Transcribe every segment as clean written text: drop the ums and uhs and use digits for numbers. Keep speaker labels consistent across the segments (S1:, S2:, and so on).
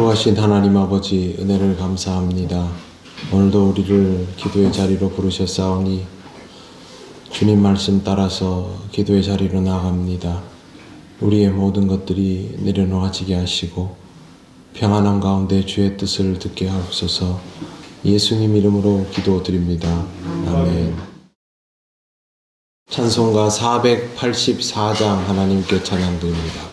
S1: 거룩하신 하나님 아버지, 은혜를 감사합니다. 오늘도 우리를 기도의 자리로 부르셨사오니 주님 말씀 따라서 기도의 자리로 나아갑니다. 우리의 모든 것들이 내려놓아지게 하시고 평안한 가운데 주의 뜻을 듣게 하옵소서. 예수님 이름으로 기도드립니다. 아멘. 찬송가 484장 하나님께 찬양드립니다.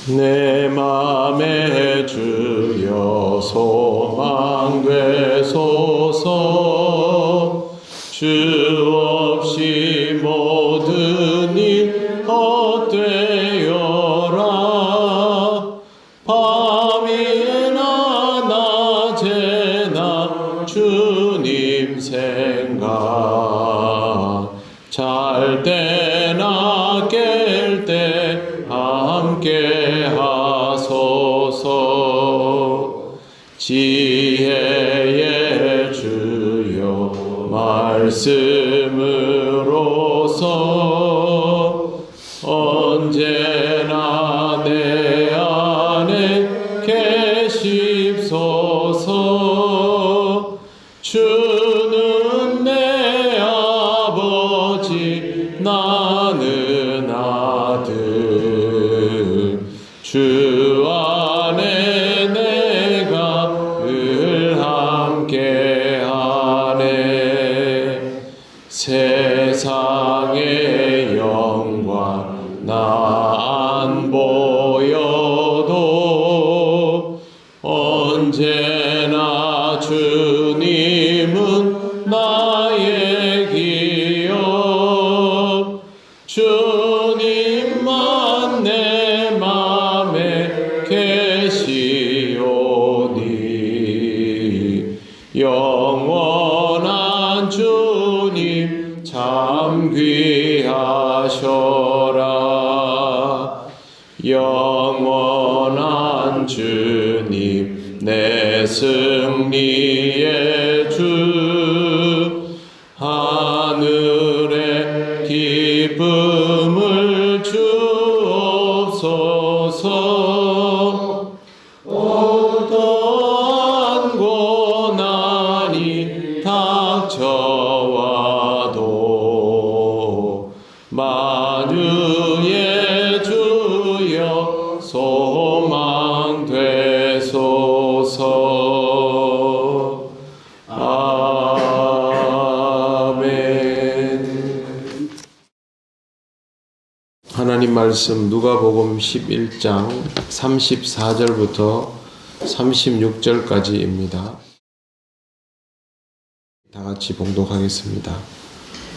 S1: 내 맘에 주여 소망 되소서. 주 없이 모든 일 헛되어라. 밤이나 낮에나 주님 생각, 잘 때나 깰 때 함께 하소서. 지혜의 주여 말씀으로서 언제나 내 안에 계십소서. 주는 내 아버지, 나는 아들. 주 안에 내가 늘 함께하네. 세상의 영광 나 안 보여도 언제나 주님은 나의 기업. 주님만 내 맘에 계시오니 영원한 주님 참 귀하셔라. 영원한 주님 내 승리의 주, 하늘의 기쁨을 주옵소서. 어떠한 고난이 닥쳐와도 만유의 주여 소망 되소서. 아멘. 하나님 말씀 누가복음 11장 34절부터 36절까지입니다. 다 같이 봉독하겠습니다.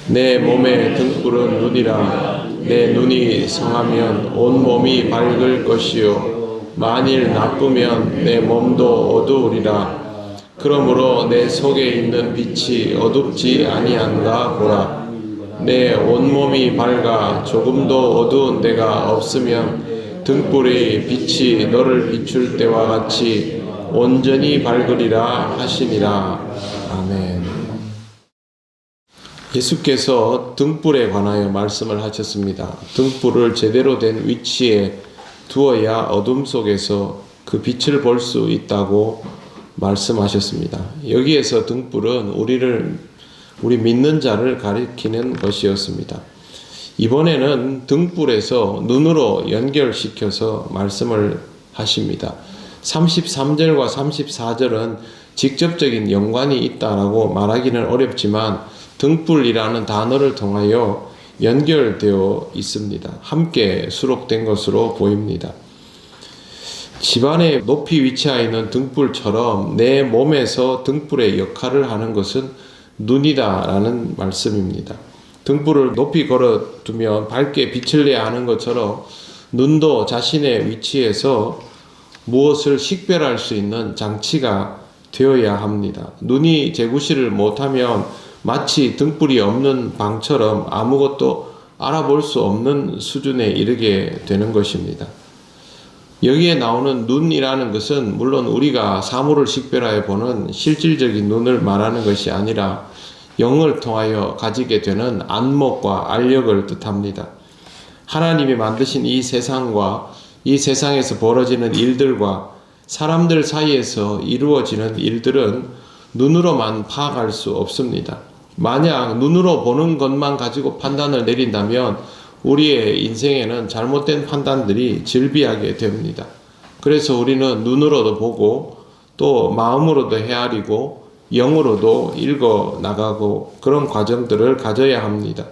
S1: 내 몸의 등불은 눈이라. 내 눈이 성하면 온 몸이 밝을 것이요 만일 나쁘면 내 몸도 어두우리라. 그러므로 내 속에 있는 빛이 어둡지 아니한가 보라. 내 온몸이 밝아 조금도 어두운 데가 없으면 등불의 빛이 너를 비출 때와 같이 온전히 밝으리라 하시니라. 아멘. 예수께서 등불에 관하여 말씀을 하셨습니다. 등불을 제대로 된 위치에 두어야 어둠 속에서 그 빛을 볼 수 있다고 말씀하셨습니다. 여기에서 등불은 우리 믿는 자를 가리키는 것이었습니다. 이번에는 등불에서 눈으로 연결시켜서 말씀을 하십니다. 33절과 34절은 직접적인 연관이 있다라고 말하기는 어렵지만 등불이라는 단어를 통하여 연결되어 있습니다. 함께 수록된 것으로 보입니다. 집안에 높이 위치하여 있는 등불처럼 내 몸에서 등불의 역할을 하는 것은 눈이다라는 말씀입니다. 등불을 높이 걸어두면 밝게 빛을 내야 하는 것처럼 눈도 자신의 위치에서 무엇을 식별할 수 있는 장치가 되어야 합니다. 눈이 제구실을 못하면 마치 등불이 없는 방처럼 아무것도 알아볼 수 없는 수준에 이르게 되는 것입니다. 여기에 나오는 눈이라는 것은 물론 우리가 사물을 식별하여 보는 실질적인 눈을 말하는 것이 아니라 영을 통하여 가지게 되는 안목과 알력을 뜻합니다. 하나님이 만드신 이 세상과 이 세상에서 벌어지는 일들과 사람들 사이에서 이루어지는 일들은 눈으로만 파악할 수 없습니다. 만약 눈으로 보는 것만 가지고 판단을 내린다면 우리의 인생에는 잘못된 판단들이 즐비하게 됩니다. 그래서 우리는 눈으로도 보고 또 마음으로도 헤아리고 영으로도 읽어 나가고 그런 과정들을 가져야 합니다.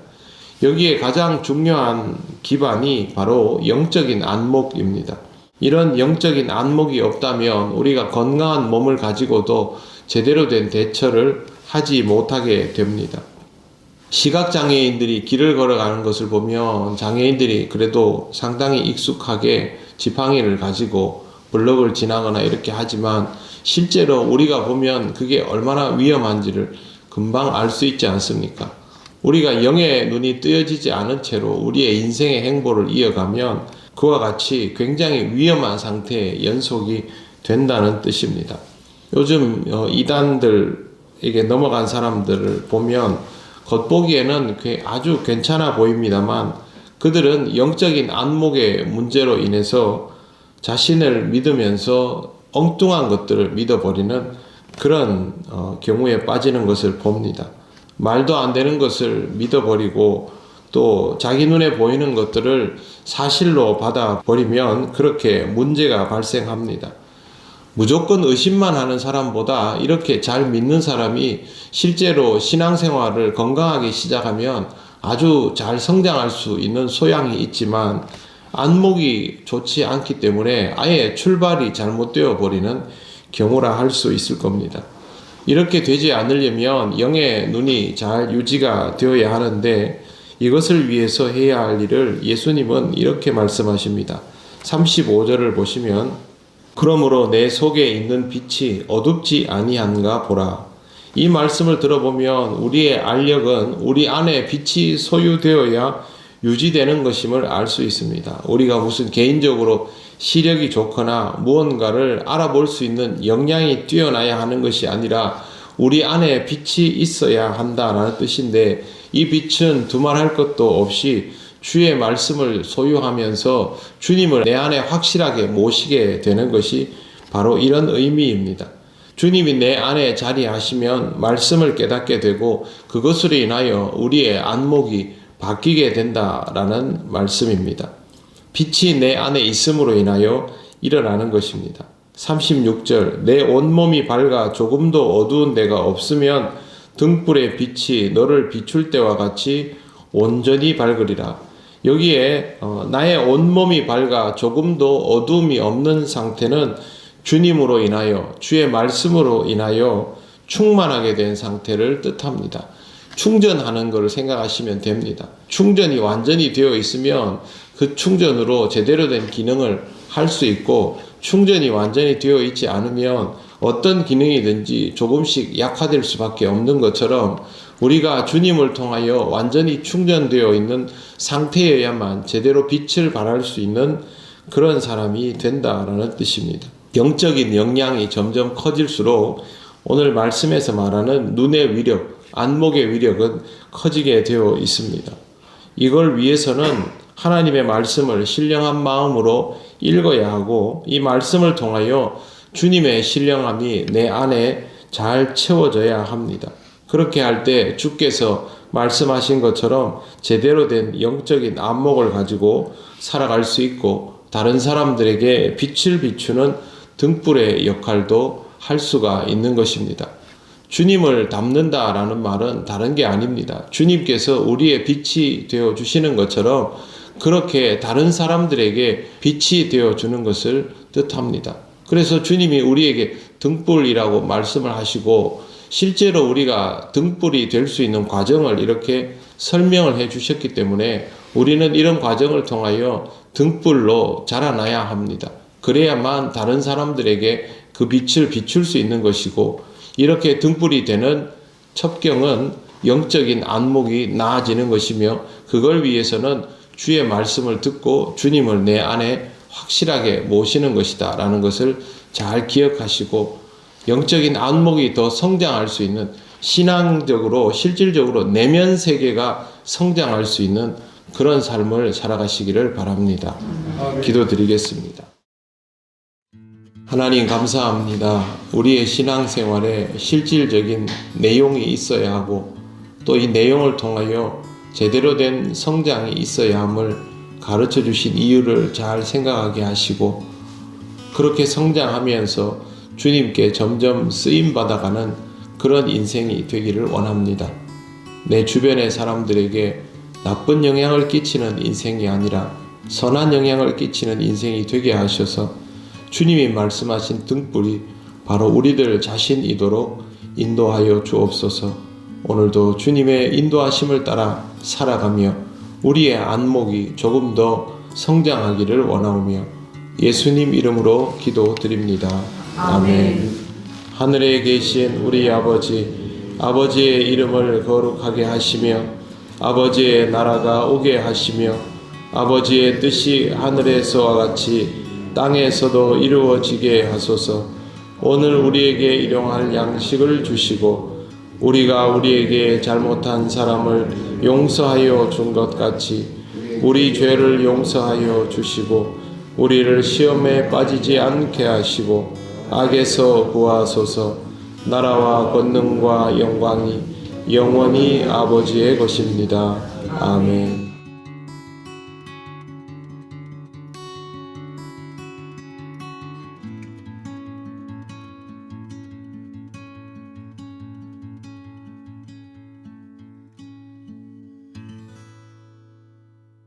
S1: 여기에 가장 중요한 기반이 바로 영적인 안목입니다. 이런 영적인 안목이 없다면 우리가 건강한 몸을 가지고도 제대로 된 대처를 하지 못하게 됩니다. 시각장애인들이 길을 걸어가는 것을 보면 장애인들이 그래도 상당히 익숙하게 지팡이를 가지고 블럭을 지나거나 이렇게 하지만 실제로 우리가 보면 그게 얼마나 위험한지를 금방 알 수 있지 않습니까? 우리가 영의 눈이 뜨여지지 않은 채로 우리의 인생의 행보를 이어가면 그와 같이 굉장히 위험한 상태의 연속이 된다는 뜻입니다. 요즘 이단들에게 넘어간 사람들을 보면 겉보기에는 아주 괜찮아 보입니다만 그들은 영적인 안목의 문제로 인해서 자신을 믿으면서 엉뚱한 것들을 믿어버리는 그런 경우에 빠지는 것을 봅니다. 말도 안 되는 것을 믿어버리고 또 자기 눈에 보이는 것들을 사실로 받아버리면 그렇게 문제가 발생합니다. 무조건 의심만 하는 사람보다 이렇게 잘 믿는 사람이 실제로 신앙생활을 건강하게 시작하면 아주 잘 성장할 수 있는 소양이 있지만 안목이 좋지 않기 때문에 아예 출발이 잘못되어 버리는 경우라 할 수 있을 겁니다. 이렇게 되지 않으려면 영의 눈이 잘 유지가 되어야 하는데 이것을 위해서 해야 할 일을 예수님은 이렇게 말씀하십니다. 35절을 보시면 그러므로 내 속에 있는 빛이 어둡지 아니한가 보라. 이 말씀을 들어보면 우리의 알력은 우리 안에 빛이 소유되어야 유지되는 것임을 알 수 있습니다. 우리가 무슨 개인적으로 시력이 좋거나 무언가를 알아볼 수 있는 역량이 뛰어나야 하는 것이 아니라 우리 안에 빛이 있어야 한다라는 뜻인데 이 빛은 두말할 것도 없이 주의 말씀을 소유하면서 주님을 내 안에 확실하게 모시게 되는 것이 바로 이런 의미입니다. 주님이 내 안에 자리하시면 말씀을 깨닫게 되고 그것으로 인하여 우리의 안목이 바뀌게 된다라는 말씀입니다. 빛이 내 안에 있음으로 인하여 일어나는 것입니다. 36절 내 온몸이 밝아 조금도 어두운 데가 없으면 등불의 빛이 너를 비출 때와 같이 온전히 밝으리라. 여기에 나의 온몸이 밝아 조금도 어두움이 없는 상태는 주님으로 인하여 주의 말씀으로 인하여 충만하게 된 상태를 뜻합니다. 충전하는 것을 생각하시면 됩니다. 충전이 완전히 되어 있으면 그 충전으로 제대로 된 기능을 할 수 있고 충전이 완전히 되어 있지 않으면 어떤 기능이든지 조금씩 약화될 수밖에 없는 것처럼 우리가 주님을 통하여 완전히 충전되어 있는 상태여야만 제대로 빛을 발할 수 있는 그런 사람이 된다라는 뜻입니다. 영적인 역량이 점점 커질수록 오늘 말씀에서 말하는 눈의 위력, 안목의 위력은 커지게 되어 있습니다. 이걸 위해서는 하나님의 말씀을 신령한 마음으로 읽어야 하고 이 말씀을 통하여 주님의 신령함이 내 안에 잘 채워져야 합니다. 그렇게 할 때 주께서 말씀하신 것처럼 제대로 된 영적인 안목을 가지고 살아갈 수 있고 다른 사람들에게 빛을 비추는 등불의 역할도 할 수가 있는 것입니다. 주님을 닮는다라는 말은 다른 게 아닙니다. 주님께서 우리의 빛이 되어 주시는 것처럼 그렇게 다른 사람들에게 빛이 되어 주는 것을 뜻합니다. 그래서 주님이 우리에게 등불이라고 말씀을 하시고 실제로 우리가 등불이 될 수 있는 과정을 이렇게 설명을 해 주셨기 때문에 우리는 이런 과정을 통하여 등불로 자라나야 합니다. 그래야만 다른 사람들에게 그 빛을 비출 수 있는 것이고 이렇게 등불이 되는 첩경은 영적인 안목이 나아지는 것이며 그걸 위해서는 주의 말씀을 듣고 주님을 내 안에 확실하게 모시는 것이다 라는 것을 잘 기억하시고 영적인 안목이 더 성장할 수 있는 신앙적으로 실질적으로 내면 세계가 성장할 수 있는 그런 삶을 살아가시기를 바랍니다. 기도드리겠습니다. 하나님 감사합니다. 우리의 신앙생활에 실질적인 내용이 있어야 하고 또 이 내용을 통하여 제대로 된 성장이 있어야 함을 가르쳐 주신 이유를 잘 생각하게 하시고 그렇게 성장하면서 주님께 점점 쓰임받아가는 그런 인생이 되기를 원합니다. 내 주변의 사람들에게 나쁜 영향을 끼치는 인생이 아니라 선한 영향을 끼치는 인생이 되게 하셔서 주님이 말씀하신 등불이 바로 우리들 자신이도록 인도하여 주옵소서. 오늘도 주님의 인도하심을 따라 살아가며 우리의 안목이 조금 더 성장하기를 원하오며 예수님 이름으로 기도드립니다. 아멘. 하늘에 계신 우리 아버지, 아버지의 이름을 거룩하게 하시며 아버지의 나라가 오게 하시며 아버지의 뜻이 하늘에서와 같이 땅에서도 이루어지게 하소서. 오늘 우리에게 일용할 양식을 주시고 우리가 우리에게 잘못한 사람을 용서하여 준 것 같이 우리 죄를 용서하여 주시고 우리를 시험에 빠지지 않게 하시고 악에서 구하소서. 나라와 권능과 영광이 영원히 아버지의 것입니다. 아멘.